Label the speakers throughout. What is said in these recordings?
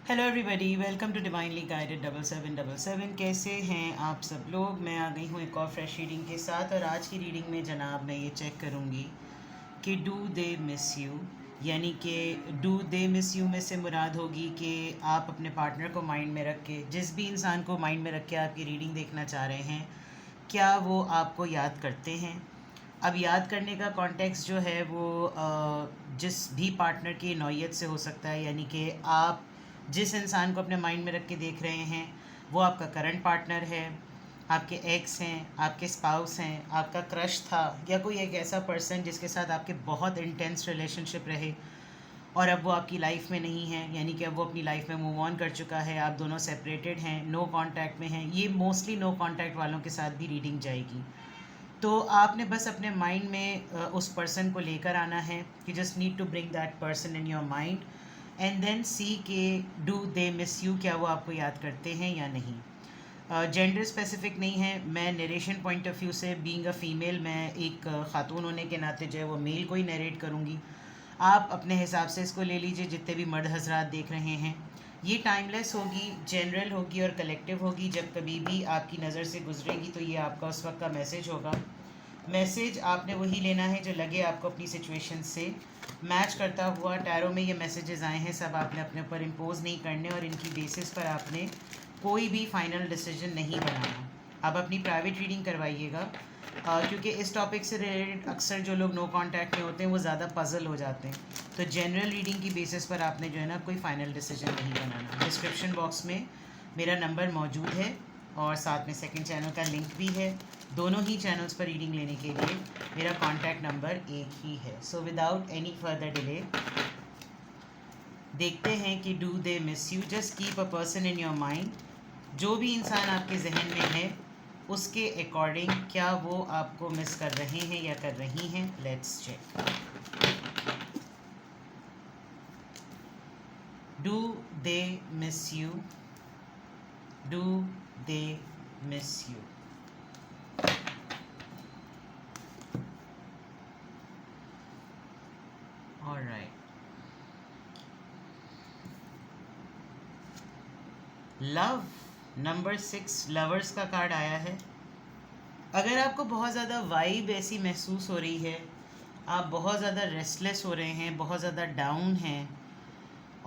Speaker 1: Hello everybody, welcome to divinely guided 7777। कैसे हैं आप सब लोग। मैं आ गई हूँ एक और फ्रेश रीडिंग के साथ, और आज की रीडिंग में जनाब मैं ये चेक करूँगी कि डू दे मिस यू, यानी कि डू दे मिस यू में से मुराद होगी कि आप अपने पार्टनर को माइंड में रख के, जिस भी इंसान को माइंड में रख के आपकी रीडिंग देखना चाह रहे हैं, क्या वो आपको याद करते हैं। अब याद करने का कॉन्टेक्स्ट जो है वो जिस भी पार्टनर की नौयत से हो सकता है, यानी कि आप जिस इंसान को अपने माइंड में रख के देख रहे हैं वो आपका करंट पार्टनर है, आपके एक्स हैं, आपके स्पाउस हैं, आपका क्रश था, या कोई एक ऐसा पर्सन जिसके साथ आपके बहुत इंटेंस रिलेशनशिप रहे और अब वो आपकी लाइफ में नहीं है, यानी कि अब वो अपनी लाइफ में मूव ऑन कर चुका है, आप दोनों सेपरेटेड हैं, नो कांटेक्ट में हैं। ये मोस्टली नो कांटेक्ट वालों के साथ भी रीडिंग जाएगी। तो आपने बस अपने माइंड में उस पर्सन को लेकर आना है। You just need to bring that person in your mind and then see के डू दे मिस यू, क्या वो आपको याद करते हैं या नहीं। जेंडर स्पेसिफिक नहीं है। मैं नरेशन पॉइंट ऑफ व्यू से, बीइंग अ फीमेल, मैं एक ख़ातून होने के नाते जो है वो मेल को ही नरेट करूँगी। आप अपने हिसाब से इसको ले लीजिए, जितने भी मर्द हजरात देख रहे हैं। ये टाइमलेस होगी, जनरल होगी और कलेक्टिव होगी। जब कभी भी आपकी नज़र से गुजरेगी तो ये आपका उस वक्त का मैसेज होगा। मैसेज आपने वही लेना है जो लगे आपको अपनी सिचुएशन से मैच करता हुआ। टैरो में ये मैसेजेस आए हैं, सब आपने अपने ऊपर इम्पोज नहीं करने, और इनकी बेसिस पर आपने कोई भी फाइनल डिसीजन नहीं बनाना। आप अपनी प्राइवेट रीडिंग करवाइएगा, क्योंकि इस टॉपिक से रिलेटेड अक्सर जो लोग नो कांटेक्ट में होते हैं वो ज़्यादा पजल हो जाते हैं। तो जनरल रीडिंग की बेसिस पर आपने जो है ना कोई फाइनल डिसीजन नहीं बनाना। डिस्क्रिप्शन बॉक्स में मेरा नंबर मौजूद है और साथ में सेकंड चैनल का लिंक भी है। दोनों ही चैनल्स पर रीडिंग लेने के लिए मेरा कॉन्टैक्ट नंबर एक ही है। So without any further delay देखते हैं कि do they miss you. Just keep a person in your mind. जो भी इंसान आपके जहन में है उसके अकॉर्डिंग क्या वो आपको मिस कर रहे हैं या कर रही हैं। Let's check. Do they miss you, do they miss you. Alright, love number 6, lovers का कार्ड आया है। अगर आपको बहुत ज़्यादा वाइब ऐसी महसूस हो रही है, आप बहुत ज़्यादा रेस्टलेस हो रहे हैं, बहुत ज़्यादा डाउन हैं,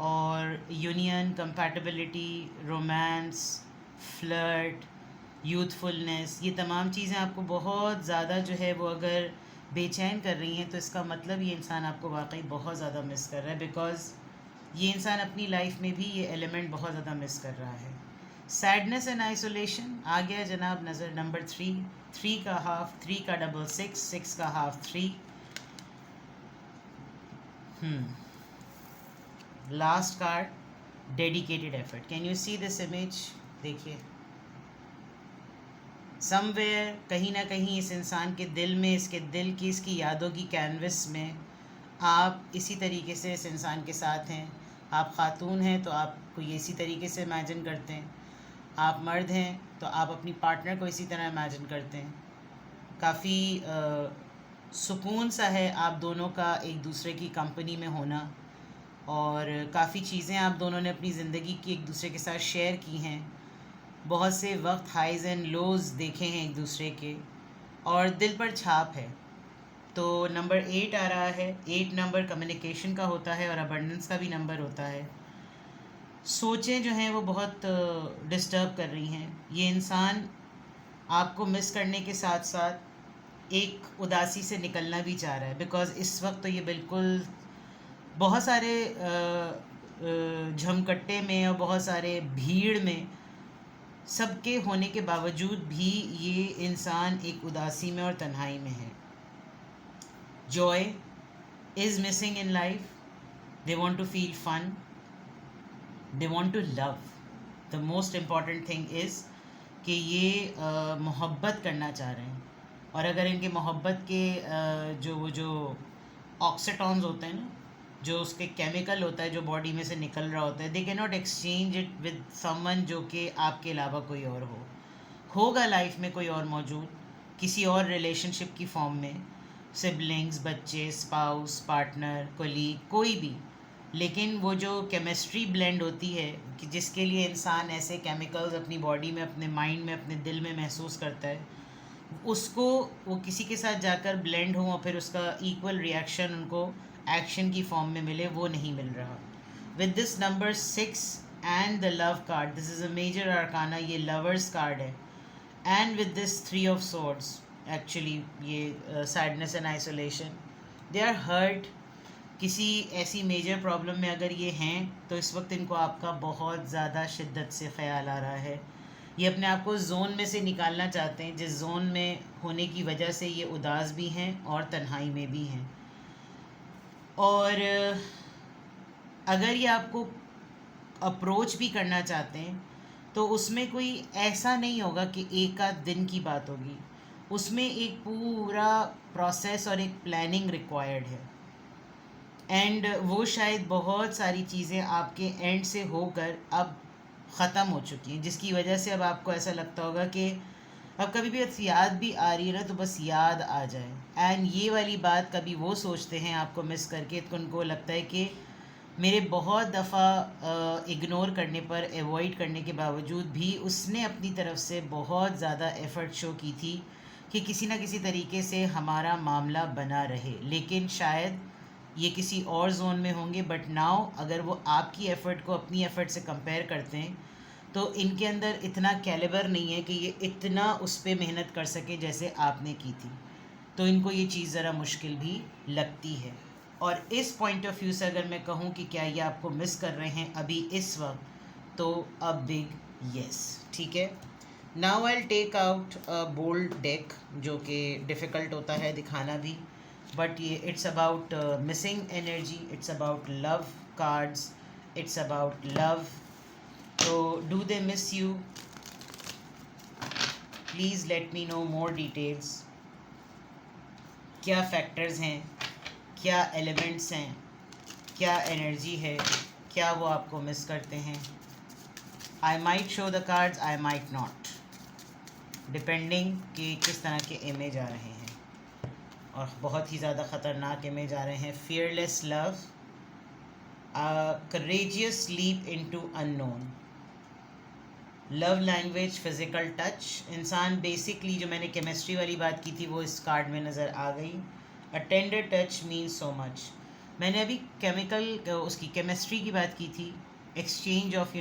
Speaker 1: और union, compatibility, romance, flirt, youthfulness, ये तमाम चीज़ें आपको बहुत ज़्यादा जो है वो अगर बेचैन कर रही हैं, तो इसका मतलब ये इंसान आपको वाकई बहुत ज़्यादा मिस कर रहा है। बिकॉज़ ये इंसान अपनी लाइफ में भी ये एलिमेंट बहुत ज़्यादा मिस कर रहा है। सैडनेस एंड आइसोलेशन आ गया जनाब नज़र। नंबर 3, 3 का हाफ, 3 का डबल 6, 6 का half 3। Last card, dedicated effort. Can you see this image? देखिए, समवेयर, कहीं ना कहीं इस इंसान के दिल में, इसके दिल की, इसकी यादों की कैनवस में आप इसी तरीके से इस इंसान के साथ हैं। आप ख़ातून हैं तो आपको ये इसी तरीके से इमेजिन करते हैं। आप मर्द हैं तो आप अपनी पार्टनर को इसी तरह इमेजिन करते हैं। काफ़ी सुकून सा है आप दोनों का एक दूसरे की कंपनी में होना, और काफ़ी चीज़ें आप दोनों ने अपनी ज़िंदगी की एक दूसरे के साथ शेयर की हैं। बहुत से वक्त हाइज़ एंड लोज़ देखे हैं एक दूसरे के, और दिल पर छाप है। तो नंबर 8 आ रहा है। 8 नंबर कम्युनिकेशन का होता है और अबंडेंस का भी नंबर होता है। सोचें जो हैं वो बहुत डिस्टर्ब कर रही हैं। ये इंसान आपको मिस करने के साथ साथ एक उदासी से निकलना भी चाह रहा है। बिकॉज़ इस वक्त तो ये बिल्कुल बहुत सारे झमकट्टे में और बहुत सारे भीड़ में सबके होने के बावजूद भी ये इंसान एक उदासी में और तन्हाई में है। Joy is missing in life. They want to feel fun, they want to love. The most important thing is कि ये मोहब्बत करना चाह रहे हैं। और अगर इनके मोहब्बत के जो ऑक्सीटॉन्स होते हैं ना, जो उसके केमिकल होता है जो बॉडी में से निकल रहा होता है, they can not exchange it with someone जो कि आपके अलावा कोई और होगा लाइफ में कोई और मौजूद, किसी और रिलेशनशिप की फॉर्म में, सिबलिंग्स, बच्चे, स्पाउस, पार्टनर, कोलीग, कोई भी। लेकिन वो जो केमिस्ट्री ब्लेंड होती है कि जिसके लिए इंसान ऐसे केमिकल्स अपनी बॉडी में, अपने माइंड में, अपने दिल में महसूस करता है, उसको वो किसी के साथ जाकर ब्लेंड हो और फिर उसका इक्वल रिएक्शन उनको एक्शन की फॉर्म में मिले, वो नहीं मिल रहा. With this number 6 and the love card, this is a major arcana, ये लवर्स कार्ड है. And with this 3 of swords, actually ये sadness and isolation, they are hurt. किसी ऐसी मेजर प्रॉब्लम में अगर ये हैं तो इस वक्त इनको आपका बहुत ज़्यादा शिद्दत से ख़्याल आ रहा है. ये अपने आप को जोन में से निकालना चाहते हैं जिस जोन में होने की वजह से ये उदास भी हैं और तन्हाई में भी हैं. और अगर ये आपको अप्रोच भी करना चाहते हैं तो उसमें कोई ऐसा नहीं होगा कि एक आध दिन की बात होगी, उसमें एक पूरा प्रोसेस और एक प्लानिंग रिक्वायर्ड है. एंड वो शायद बहुत सारी चीज़ें आपके एंड से होकर अब ख़त्म हो चुकी हैं, जिसकी वजह से अब आपको ऐसा लगता होगा कि अब कभी भी याद भी आ रही है ना तो बस याद आ जाए. एंड ये वाली बात कभी वो सोचते हैं आपको मिस करके तो उनको लगता है कि मेरे बहुत दफ़ा इग्नोर करने पर, अवॉइड करने के बावजूद भी उसने अपनी तरफ से बहुत ज़्यादा एफ़र्ट शो की थी कि किसी ना किसी तरीके से हमारा मामला बना रहे. लेकिन शायद ये किसी और जोन में होंगे, बट नाउ अगर वो आपकी एफ़र्ट को अपनी एफ़र्ट से कंपेयर करते हैं तो इनके अंदर इतना कैलिबर नहीं है कि ये इतना उस पर मेहनत कर सके जैसे आपने की थी. तो इनको ये चीज़ ज़रा मुश्किल भी लगती है. और इस पॉइंट ऑफ व्यू से अगर मैं कहूँ कि क्या ये आपको मिस कर रहे हैं अभी इस वक्त, तो अ बिग येस. ठीक है. Now I take out a bold deck, जो कि डिफ़िकल्ट होता है दिखाना भी, बट ये it's about missing energy, it's about love cards, it's about love. तो do they miss you? Please let me know more details. क्या फैक्टर्स हैं, क्या एलिमेंट्स हैं, क्या एनर्जी है, क्या वो आपको मिस करते हैं? I might show the cards, I might not, depending कि किस तरह के इमेज आ रहे हैं. और बहुत ही ज़्यादा ख़तरनाक इमेज आ रहे हैं. Fearless love, courageous leap into unknown, love language, physical touch. इंसान बेसिकली जो मैंने केमिस्ट्री वाली बात की थी वो इस कार्ड में नज़र आ गई. A tender touch means so much. मैंने अभी केमिकल उसकी केमिस्ट्री की बात की थी, एक्सचेंज ऑफ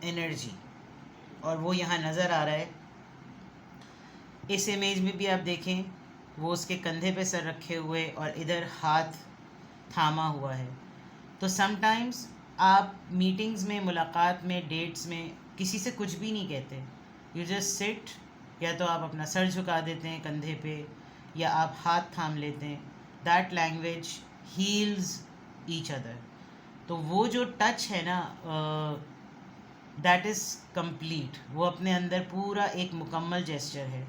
Speaker 1: एनर्जी, और वो यहाँ नज़र आ रहा है. इस इमेज में भी आप देखें वो उसके कंधे पे सर रखे हुए और इधर हाथ थामा हुआ है. तो समटाइम्स आप मीटिंग्स में, मुलाकात में, डेट्स में किसी से कुछ भी नहीं कहते, यू जस्ट सिट, या तो आप अपना सर झुका देते हैं कंधे पे या आप हाथ थाम लेते हैं. That language heels each other. तो वो जो टच है ना, दैट इज़ कंप्लीट. वो अपने अंदर पूरा एक मुकम्मल जेस्चर है.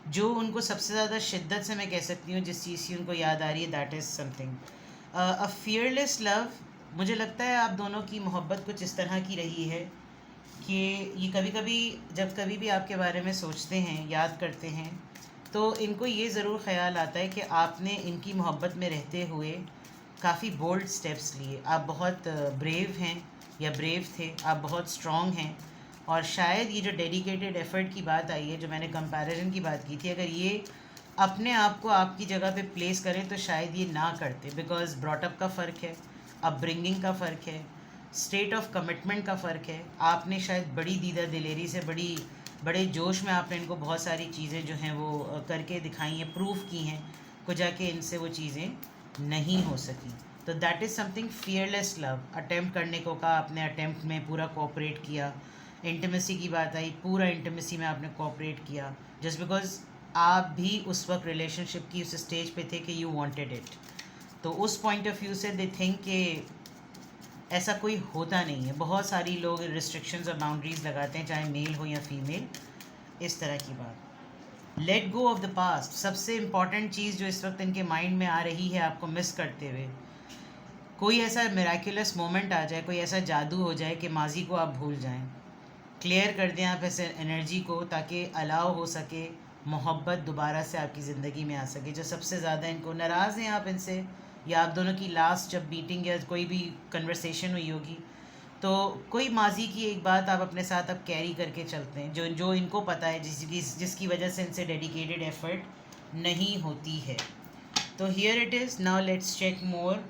Speaker 1: जो उनको सबसे ज़्यादा शिद्दत से मैं कह सकती हूँ जिस चीज़ की उनको याद आ रही है, that is something a fearless love. मुझे लगता है आप दोनों की मोहब्बत कुछ इस तरह की रही है कि ये कभी कभी जब कभी भी आपके बारे में सोचते हैं, याद करते हैं, तो इनको ये ज़रूर ख़्याल आता है कि आपने इनकी मोहब्बत में रहते हुए काफ़ी बोल्ड स्टेप्स लिए. आप बहुत ब्रेव हैं या ब्रेव थे, आप बहुत स्ट्रॉन्ग हैं. और शायद ये जो डेडिकेटेड एफ़र्ट की बात आई है, जो मैंने कंपैरिजन की बात की थी, अगर ये अपने आप को आपकी जगह पे प्लेस करें तो शायद ये ना करते. बिकॉज ब्रॉटअप का फ़र्क है, अपब्रिंगिंग का फ़र्क है, स्टेट ऑफ कमिटमेंट का फ़र्क है. आपने शायद बड़ी दीदा दिलेरी से, बड़े जोश में आपने इनको बहुत सारी चीज़ें जो हैं वो करके दिखाई हैं, प्रूफ की हैं, को जाके इनसे वो चीज़ें नहीं हो सकी. तो that is something fearless love. Attempt करने को कहा आपने, अटैम्प्ट में पूरा कोऑपरेट किया. इंटीमेसी की बात आई, पूरा इंटीमेसी में आपने कोऑपरेट किया, जस्ट बिकॉज आप भी उस वक्त रिलेशनशिप की उस स्टेज पे थे कि यू वांटेड इट. तो उस पॉइंट ऑफ व्यू से दे थिंक कि ऐसा कोई होता नहीं है. बहुत सारी लोग रिस्ट्रिक्शंस और बाउंड्रीज़ लगाते हैं, चाहे मेल हो या फीमेल, इस तरह की बात. Let go of the past, सबसे इम्पॉर्टेंट चीज़ जो इस वक्त इनके माइंड में आ रही है आपको मिस करते हुए. कोई ऐसा मिराक्युलस मोमेंट आ जाए, कोई ऐसा जादू हो जाए कि माजी को आप भूल जाएं. क्लियर कर दें आप ऐसे एनर्जी को, ताकि अलाउ हो सके मोहब्बत दोबारा से आपकी ज़िंदगी में आ सके. जो सबसे ज़्यादा इनको नाराज़ हैं आप इनसे, या आप दोनों की लास्ट जब मीटिंग या कोई भी कन्वर्सेशन हुई होगी, तो कोई माजी की एक बात आप अपने साथ अब कैरी करके चलते हैं जो जो इनको पता है, जिसकी वजह से इनसे डेडिकेटेड एफर्ट नहीं होती है। तो here it is, now let's check more.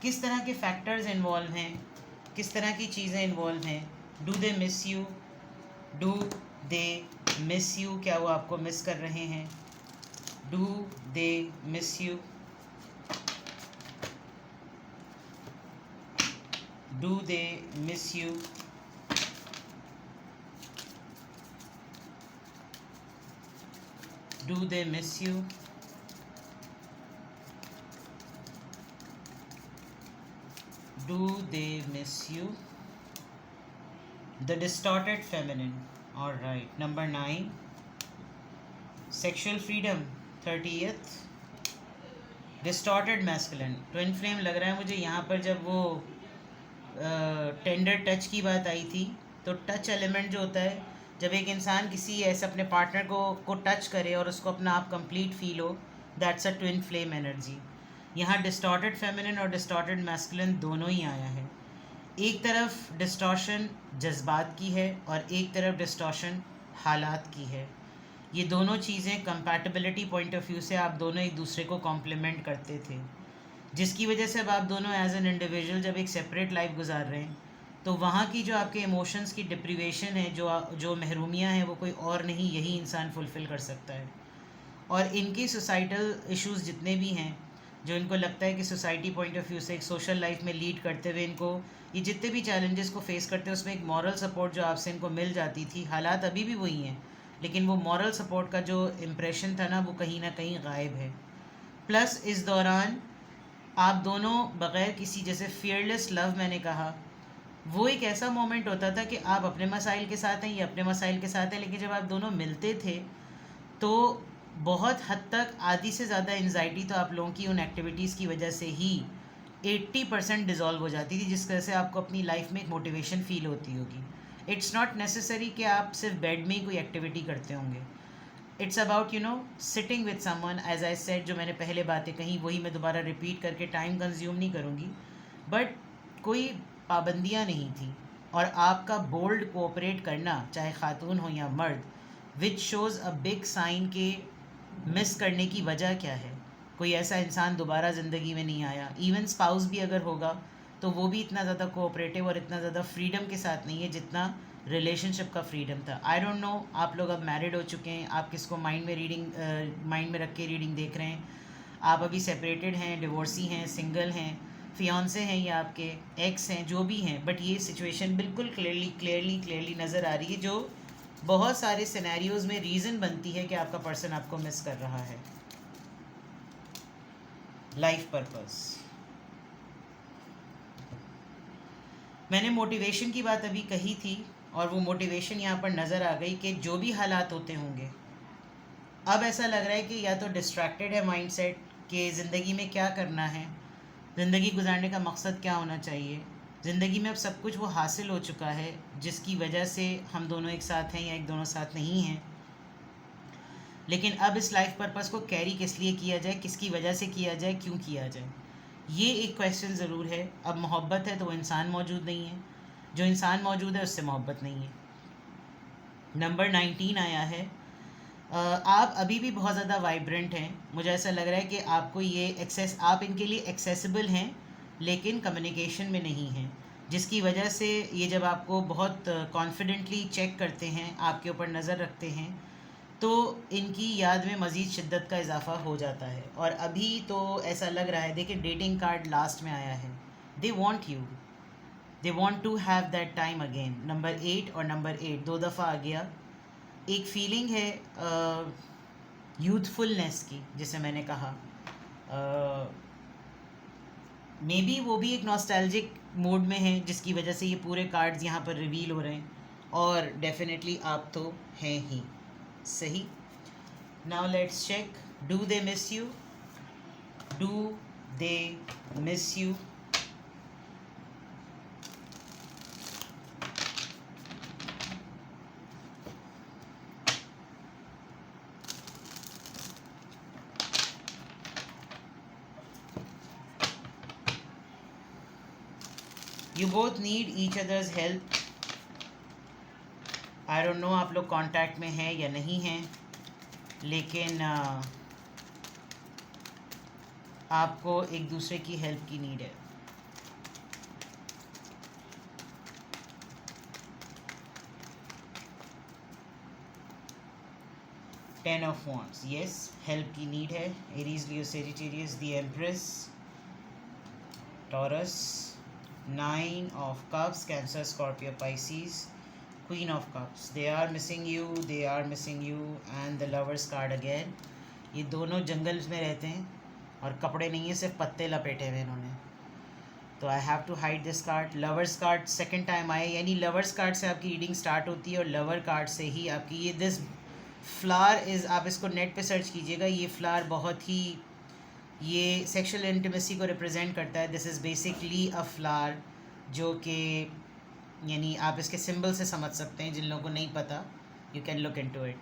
Speaker 1: किस तरह के फैक्टर्स इन्वॉल्व हैं, किस तरह की चीज़ें इन्वॉल्व हैं। Do they miss you, do they miss you, क्या वो आपको मिस कर रहे हैं। Do they miss you, do they miss you, do they miss you, do they miss you. The distorted feminine. All right, number 9, sexual freedom. 30th, distorted masculine. twin flame लग रहा है मुझे यहाँ पर जब वो टेंडर टच की बात आई थी, तो टच एलिमेंट जो होता है, जब एक इंसान किसी ऐसे अपने पार्टनर को टच करे और उसको अपना आप कंप्लीट फील हो, that's a twin flame energy. यहाँ डिस्टॉर्टेड फेमिनिन और डिस्टॉर्टेड मैस्कुलिन दोनों ही आया है। एक तरफ डिस्टॉर्शन जज्बात की है और एक तरफ डिस्टॉर्शन हालात की है। ये दोनों चीज़ें कंपैटिबिलिटी पॉइंट ऑफ व्यू से आप दोनों एक दूसरे को कॉम्प्लीमेंट करते थे, जिसकी वजह से अब आप दोनों एज एन इंडिविजुअल जब एक सेपरेट लाइफ गुजार रहे हैं, तो वहाँ की जो आपके इमोशंस की डिप्रीवेशन है, जो महरूमियाँ हैं, वो कोई और नहीं, यही इंसान फुलफ़िल कर सकता है। और इनकी सोसाइटल इश्यूज़ जितने भी हैं, जो इनको लगता है कि सोसाइटी पॉइंट ऑफ व्यू से एक सोशल लाइफ में लीड करते हुए इनको ये जितने भी चैलेंजेस को फेस करते हैं, उसमें एक मॉरल सपोर्ट जो आपसे इनको मिल जाती थी, हालात अभी भी वही हैं, लेकिन वो मॉरल सपोर्ट का जो इम्प्रेशन था ना, वो कहीं ना कहीं गायब है। प्लस इस दौरान आप दोनों बग़ैर किसी, जैसे फियरलेस लव मैंने कहा, वो एक ऐसा मोमेंट होता था कि आप अपने मसाइल के साथ हैं, ये अपने मसाइल के साथ हैं, लेकिन जब आप दोनों मिलते थे तो बहुत हद तक आधी से ज़्यादा एंजाइटी तो आप लोगों की उन एक्टिविटीज़ की वजह से ही 80% डिज़ोल्व हो जाती थी, जिस वजह से आपको अपनी लाइफ में एक मोटिवेशन फ़ील होती होगी। इट्स नॉट नेसेसरी कि आप सिर्फ बेड में ही कोई एक्टिविटी करते होंगे। It's about sitting with someone, as I said, जो मैंने पहले बातें कही वही मैं दोबारा रिपीट करके टाइम कंज्यूम नहीं करूँगी, बट कोई पाबंदियाँ नहीं थी। और आपका बोल्ड कोऑपरेट करना, चाहे खातून हो या मर्द, which shows a big sign के मिस करने की वजह क्या है। कोई ऐसा इंसान दोबारा ज़िंदगी में नहीं आया, इवन स्पाउस भी अगर होगा तो वो भी इतना ज़्यादा कोऑपरेटिव और इतना ज़्यादा फ्रीडम के साथ नहीं है जितना रिलेशनशिप का फ्रीडम था। आई डोंट नो, आप लोग अब मैरिड हो चुके हैं, आप किसको माइंड में रख के रीडिंग देख रहे हैं। आप अभी सेपरेटेड हैं, डिवोर्सी हैं, सिंगल हैं, फियांसे हैं या आपके एक्स हैं, जो भी हैं, बट ये सिचुएशन बिल्कुल क्लियरली नज़र आ रही है, जो बहुत सारे सिनेरियोज़ में रीज़न बनती है कि आपका पर्सन आपको मिस कर रहा है। लाइफ पर्पस, मैंने मोटिवेशन की बात अभी कही थी और वो मोटिवेशन यहाँ पर नज़र आ गई कि जो भी हालात होते होंगे, अब ऐसा लग रहा है कि या तो डिस्ट्रैक्टेड है माइंडसेट कि ज़िंदगी में क्या करना है, ज़िंदगी गुजारने का मकसद क्या होना चाहिए, ज़िंदगी में अब सब कुछ वो हासिल हो चुका है जिसकी वजह से हम दोनों एक साथ हैं या एक दोनों साथ नहीं हैं। लेकिन अब इस लाइफ पर्पस को कैरी किस लिए किया जाए, किसकी वजह से किया जाए, क्यों किया जाए, ये एक क्वेश्चन ज़रूर है। अब मोहब्बत है तो वो इंसान मौजूद नहीं है, जो इंसान मौजूद है उससे मोहब्बत नहीं है। नंबर 19 आया है। आप अभी भी बहुत ज़्यादा वाइब्रेंट हैं, मुझे ऐसा लग रहा है कि आपको ये आप इनके लिए एक्सेसिबल हैं लेकिन कम्युनिकेशन में नहीं हैं, जिसकी वजह से ये जब आपको बहुत कॉन्फिडेंटली चेक करते हैं, आपके ऊपर नज़र रखते हैं, तो इनकी याद में मज़ीद शिद्दत का इजाफा हो जाता है। और अभी तो ऐसा लग रहा है, देखिए डेटिंग कार्ड लास्ट में आया है, they want you, they want to have that time again. Number 8 और नंबर 8 दो दफ़ा आ गया। एक फीलिंग है यूथफुलनेस की, जिसे मैंने कहा, मे बी वो भी एक नॉस्टैल्जिक मूड में है, जिसकी वजह से ये पूरे कार्ड्स यहाँ पर रिवील हो रहे हैं। और डेफिनेटली आप तो हैं ही सही। Now let's check, do they miss you, do they miss you, you both need each others help. I don't know आप लोग कांटेक्ट में हैं या नहीं हैं, लेकिन आपको एक दूसरे की हेल्प की नीड है। Ten of wands, yes, help की नीड है। Aries, Leo, Sagittarius, the empress, Taurus, nine of cups, Cancer, Scorpio, Pisces, queen of cups. They are missing you, they are missing you, and the lovers card again. ये दोनों जंगल में रहते हैं और कपड़े नहीं है, सिर्फ पत्ते लपेटे हुए इन्होंने, तो I have to hide this card. Lovers card second time आए, यानी लवर्स कार्ड से आपकी रीडिंग स्टार्ट होती है और लवर कार्ड से ही आपकी ये दिस फ्लावर इज़, आप इसको नेट पे सर्च कीजिएगा, ये फ्लावर बहुत ही, ये सेक्सुअल इंटीमेसी को रिप्रेजेंट करता है। This is basically a flower जो कि, यानी आप इसके सिंबल से समझ सकते हैं, जिन लोगों को नहीं पता you can look into it.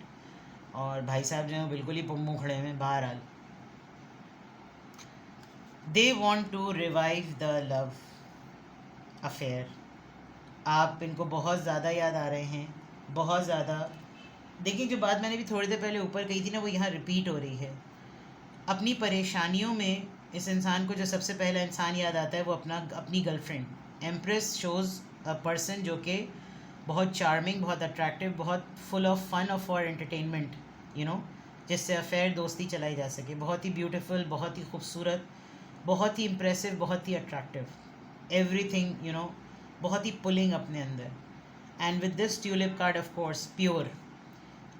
Speaker 1: और भाई साहब जो हैं बिल्कुल ही पुम्मू खड़े हैं। बहरहाल they want to revive the love affair. आप इनको बहुत ज़्यादा याद आ रहे हैं, बहुत ज़्यादा। देखिए, जो बात मैंने भी थोड़ी देर पहले ऊपर कही थी ना, वो यहाँ रिपीट हो रही है। अपनी परेशानियों में इस इंसान को जो सबसे पहला इंसान याद आता है वो अपनी girlfriend. Empress shows a person जो कि बहुत चार्मिंग, बहुत अट्रैक्टिव, बहुत फुल ऑफ फन और फॉर एंटरटेनमेंट, यू नो, जिससे अफेयर दोस्ती चलाई जा सके। बहुत ही ब्यूटीफुल, बहुत ही खूबसूरत, बहुत ही इम्प्रेसिव, बहुत ही अट्रैक्टिव, एवरीथिंग, यू नो, बहुत ही पुलिंग अपने अंदर। And with this tulip card of course pure.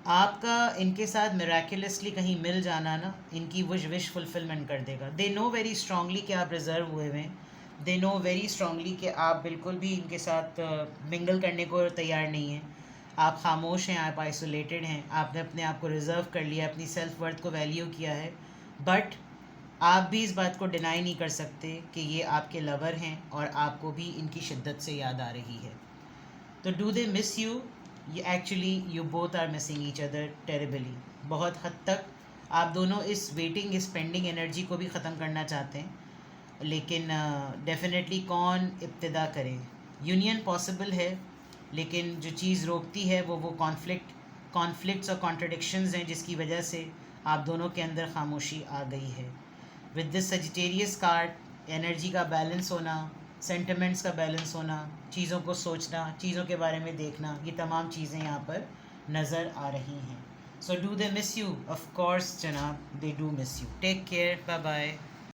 Speaker 1: आपका इनके साथ मिराक्युलसली कहीं मिल जाना ना, इनकी विश फुलफिलमेंट कर देगा। दे नो वेरी स्ट्रांगली कि आप रिजर्व हुए हुए हैं। दे नो वेरी स्ट्रांगली कि आप बिल्कुल भी इनके साथ मिंगल करने को तैयार नहीं हैं। आप खामोश हैं, आप आइसोलेटेड हैं, आपने अपने आप को रिज़र्व कर लिया, अपनी सेल्फ वर्थ को वैल्यू किया है। बट आप भी इस बात को डिनाई नहीं कर सकते कि ये आपके लवर हैं और आपको भी इनकी शिद्दत से याद आ रही है। तो do they miss you? Actually you both are missing each other terribly. बहुत हद तक आप दोनों इस वेटिंग, इस पेंडिंग एनर्जी को भी ख़त्म करना चाहते हैं, लेकिन डेफिनेटली कौन इब्तिदा करे। यूनियन पॉसिबल है, लेकिन जो चीज़ रोकती है वो कॉन्फ्लिक्ट्स और कॉन्ट्रडिक्शंस हैं, जिसकी वजह से आप दोनों के अंदर खामोशी आ गई है। With this Sagittarius card, energy का बैलेंस होना, सेंटिमेंट्स का बैलेंस होना, चीज़ों को सोचना, चीज़ों के बारे में देखना, ये तमाम चीज़ें यहाँ पर नज़र आ रही हैं। So do they miss you? Of course जनाब, they do miss you. Take care, bye bye.